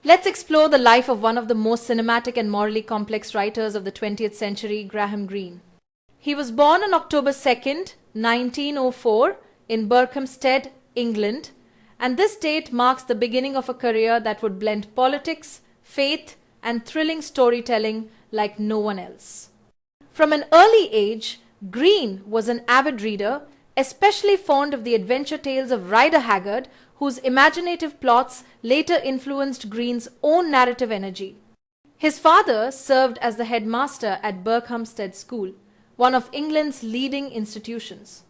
Let's explore the life of one of the most cinematic and morally complex writers of the 20th century, Graham Greene. He was born on October 2nd, 1904 in Berkhamsted, England, and this date marks the beginning of a career that would blend politics, faith, and thrilling storytelling like no one else. From an early age, Greene was an avid reader, especially fond of the adventure tales of Rider Haggard, whose imaginative plots later influenced Greene's own narrative energy. His father served as the headmaster at Berkhamsted School, one of England's leading institutions.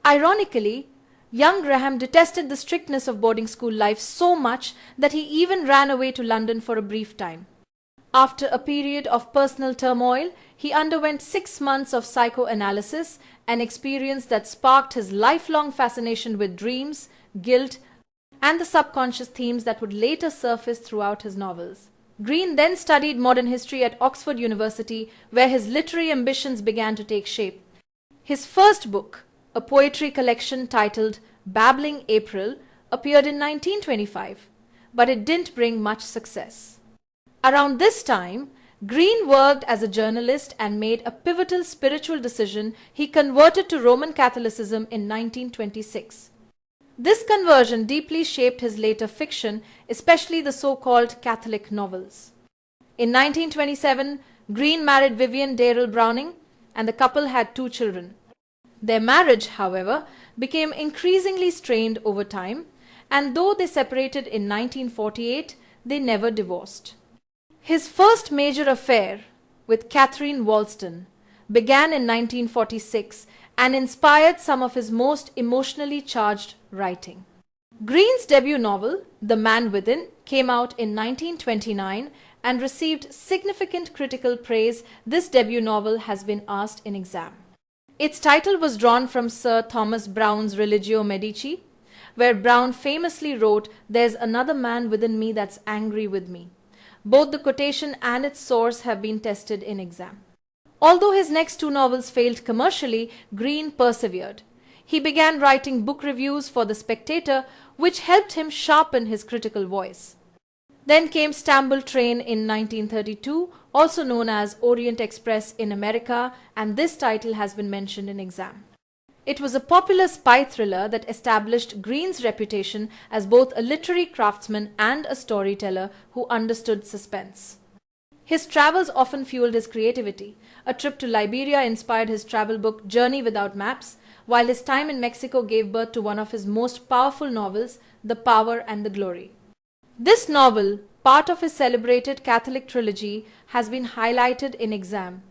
Ironically, young Graham detested the strictness of boarding school life so much that he even ran away to London for a brief time. After a period of personal turmoil, he underwent 6 months of psychoanalysis, an experience that sparked his lifelong fascination with dreams, guilt, and the subconscious themes that would later surface throughout his novels. Greene then studied modern history at Oxford University, where his literary ambitions began to take shape. His first book, a poetry collection titled Babbling April, appeared in 1925, but it didn't bring much success. Around this time, Greene worked as a journalist and made a pivotal spiritual decision. He converted to Roman Catholicism in 1926. This conversion deeply shaped his later fiction, especially the so-called Catholic novels. In 1927, Greene married Vivian Darrell Browning, and the couple had 2 children. Their marriage, however, became increasingly strained over time, and though they separated in 1948, they never divorced. His first major affair with Catherine Wollston began in 1946 and inspired some of his most emotionally charged writing. Greene's debut novel, The Man Within, came out in 1929 and received significant critical praise. This debut novel has been asked in exam. Its title was drawn from Sir Thomas Browne's Religio Medici, where Browne famously wrote, "There's another man within me that's angry with me." Both the quotation and its source have been tested in exam. Although his next 2 novels failed commercially, Greene persevered. He began writing book reviews for The Spectator, which helped him sharpen his critical voice. Then came Stamboul Train in 1932, also known as Orient Express in America, and this title has been mentioned in exam. It was a popular spy thriller that established Greene's reputation as both a literary craftsman and a storyteller who understood suspense. His travels often fueled his creativity. A trip to Liberia inspired his travel book Journey Without Maps, while his time in Mexico gave birth to one of his most powerful novels, The Power and the Glory. This novel, part of his celebrated Catholic trilogy, has been highlighted in exam.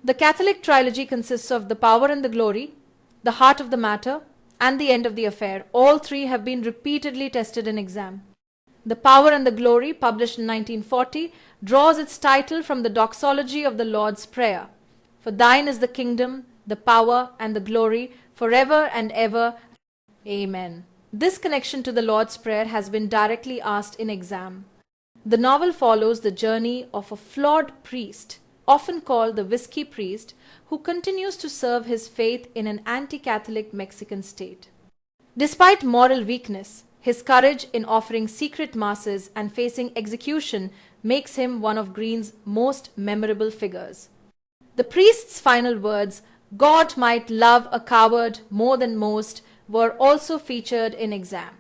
The Catholic trilogy consists of The Power and the Glory, The Heart of the Matter, and The End of the Affair. All 3 have been repeatedly tested in exam. The Power and the Glory, published in 1940, draws its title from the doxology of the Lord's Prayer. For thine is the kingdom, the power, and the glory, forever and ever. Amen. This connection to the Lord's Prayer has been directly asked in exam. The novel follows the journey of a flawed priest, often called the Whiskey Priest, who continues to serve his faith in an anti-Catholic Mexican state. Despite moral weakness, his courage in offering secret masses and facing execution makes him one of Greene's most memorable figures. The priest's final words, "God might love a coward more than most," were also featured in exam.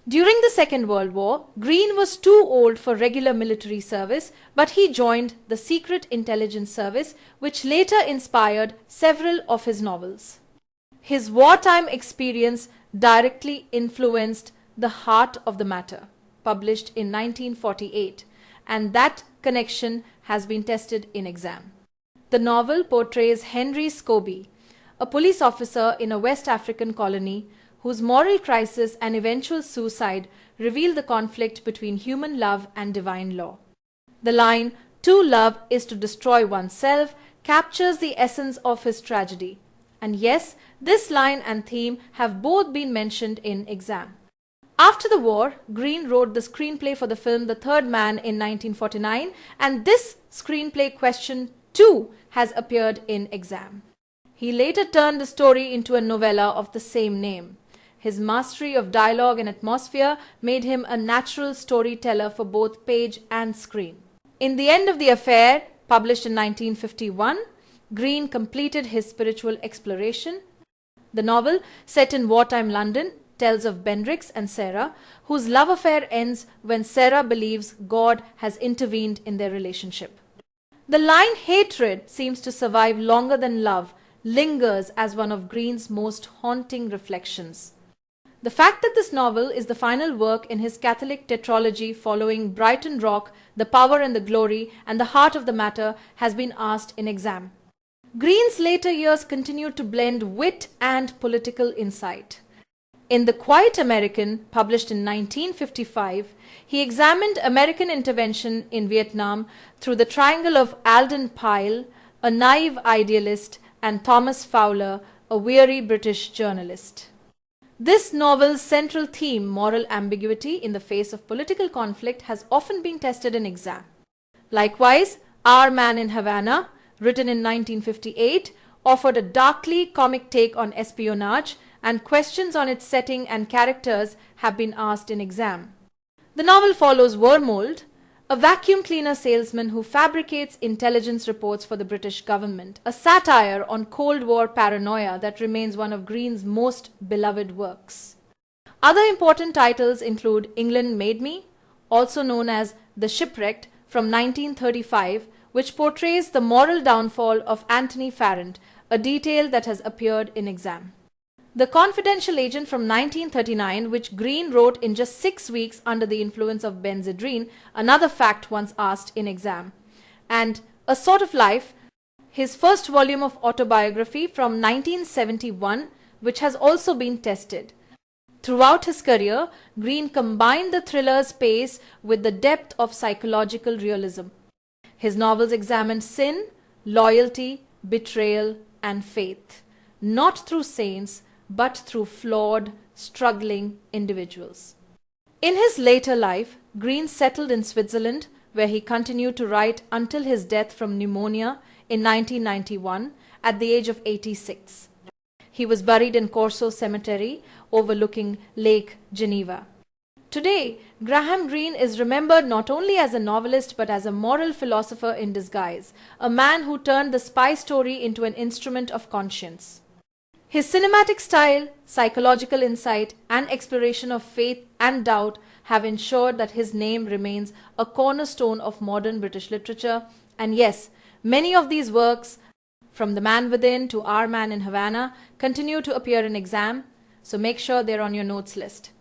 During the Second World War, Greene was too old for regular military service, but he joined the Secret Intelligence Service, which later inspired several of his novels. His wartime experience directly influenced The Heart of the Matter, published in 1948, and that connection has been tested in exam. The novel portrays Henry Scobie, a police officer in a West African colony whose moral crisis and eventual suicide reveal the conflict between human love and divine law. The line, "To love is to destroy oneself," captures the essence of his tragedy. And yes, this line and theme have both been mentioned in exam. After the war, Greene wrote the screenplay for the film The Third Man in 1949, and this screenplay question too has appeared in exam. He later turned the story into a novella of the same name. His mastery of dialogue and atmosphere made him a natural storyteller for both page and screen. In The End of the Affair, published in 1951, Greene completed his spiritual exploration. The novel, set in wartime London, tells of Bendrix and Sarah, whose love affair ends when Sarah believes God has intervened in their relationship. The line "hatred seems to survive longer than love" lingers as one of Greene's most haunting reflections. The fact that this novel is the final work in his Catholic tetralogy following Brighton Rock, The Power and the Glory, and The Heart of the Matter has been asked in exam. Greene's later years continued to blend wit and political insight. In The Quiet American, published in 1955, he examined American intervention in Vietnam through the triangle of Alden Pyle, a naive idealist, and Thomas Fowler, a weary British journalist. This novel's central theme, moral ambiguity in the face of political conflict, has often been tested in exam. Likewise, Our Man in Havana, written in 1958, offered a darkly comic take on espionage, and questions on its setting and characters have been asked in exam. The novel follows Wormold, a vacuum cleaner salesman who fabricates intelligence reports for the British government, a satire on Cold War paranoia that remains one of Greene's most beloved works. Other important titles include England Made Me, also known as The Shipwrecked, from 1935, which portrays the moral downfall of Anthony Farrant, a detail that has appeared in exam. The Confidential Agent from 1939, which Greene wrote in just 6 weeks under the influence of benzedrine, another fact once asked in exam. And A Sort of Life, his first volume of autobiography from 1971, which has also been tested. Throughout his career, Greene combined the thriller's pace with the depth of psychological realism. His novels examined sin, loyalty, betrayal, and faith, not through saints, but through flawed, struggling individuals. In his later life, Greene settled in Switzerland, where he continued to write until his death from pneumonia in 1991 at the age of 86. He was buried in Corso Cemetery overlooking Lake Geneva. Today, Graham Greene is remembered not only as a novelist but as a moral philosopher in disguise, a man who turned the spy story into an instrument of conscience. His cinematic style, psychological insight, and exploration of faith and doubt have ensured that his name remains a cornerstone of modern British literature. And yes, many of these works, from The Man Within to Our Man in Havana, continue to appear in exam, so make sure they're on your notes list.